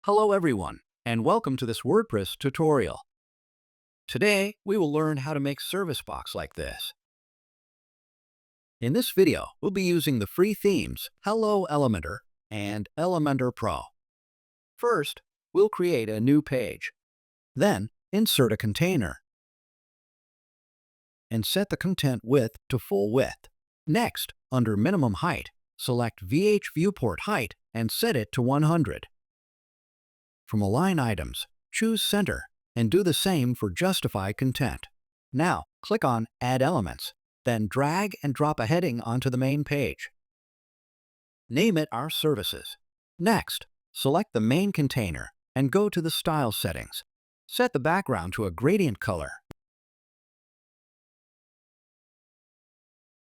Hello everyone, and welcome to this WordPress tutorial. Today, we will learn how to make service box like this. In this video, we'll be using the free themes Hello Elementor and Elementor Pro. First, we'll create a new page. Then, insert a container and set the content width to full width. Next, under minimum height, select VH viewport height and set it to 100. From Align Items, choose Center and do the same for Justify Content. Now, click on Add Elements, then drag and drop a heading onto the main page. Name it Our Services. Next, select the main container and go to the Style settings. Set the background to a gradient color.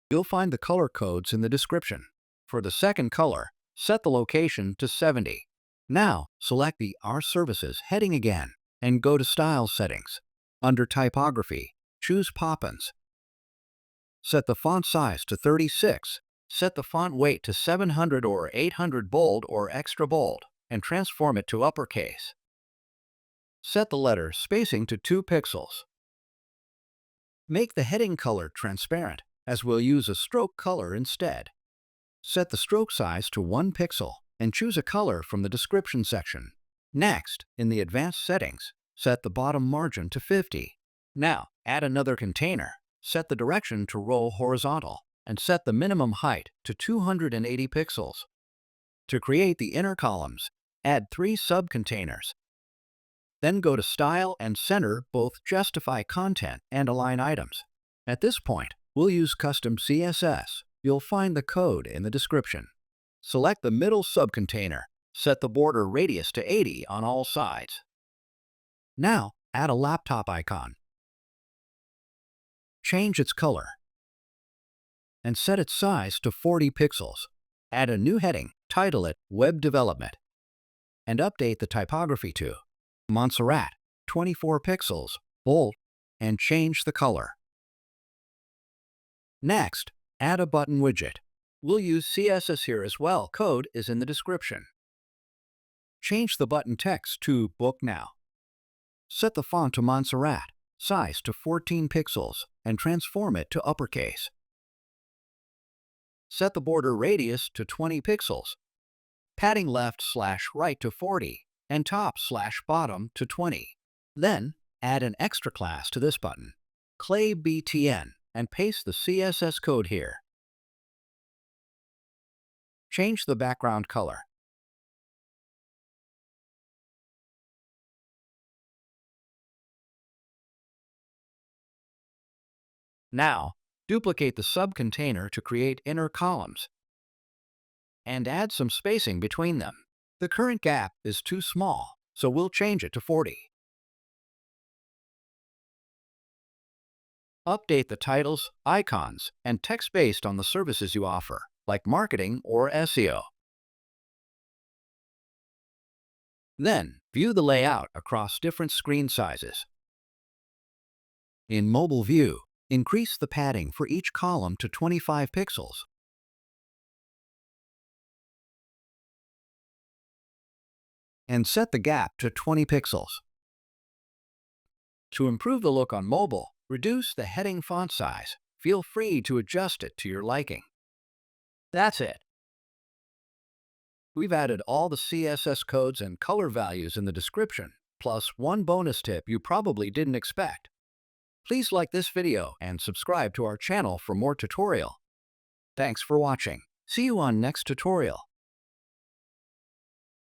You'll find the color codes in the description. For the second color, set the location to 70. Now, select the Our Services heading again and go to Style Settings. Under Typography, choose Poppins. Set the font size to 36. Set the font weight to 700 or 800 bold or extra bold and transform it to uppercase. Set the letter spacing to 2 pixels. Make the heading color transparent, as we'll use a stroke color instead. Set the stroke size to 1 pixel and choose a color from the description section. Next, in the Advanced Settings, set the bottom margin to 50. Now, add another container. Set the direction to roll horizontal and set the minimum height to 280 pixels. To create the inner columns, add 3 subcontainers. Then go to Style and center both Justify Content and Align Items. At this point, we'll use custom CSS. You'll find the code in the description. Select the middle subcontainer. Set the border radius to 80 on all sides. Now, add a laptop icon. Change its color and set its size to 40 pixels. Add a new heading, title it Web Development, and update the typography to Montserrat, 24 pixels, bold, and change the color. Next, add a button widget. We'll use CSS here as well. Code is in the description. Change the button text to Book Now. Set the font to Montserrat, size to 14 pixels, and transform it to uppercase. Set the border radius to 20 pixels, padding left/right to 40, and top/bottom to 20. Then, add an extra class to this button, Clay BTN, and paste the CSS code here. Change the background color. Now, duplicate the subcontainer to create inner columns and add some spacing between them. The current gap is too small, so we'll change it to 40. Update the titles, icons, and text based on the services you offer, like marketing or SEO. Then, view the layout across different screen sizes. In Mobile View, increase the padding for each column to 25 pixels. And set the gap to 20 pixels. To improve the look on mobile, reduce the heading font size. Feel free to adjust it to your liking. That's it. We've added all the CSS codes and color values in the description, plus one bonus tip you probably didn't expect. Please like this video and subscribe to our channel for more tutorial. Thanks for watching. See you on next tutorial.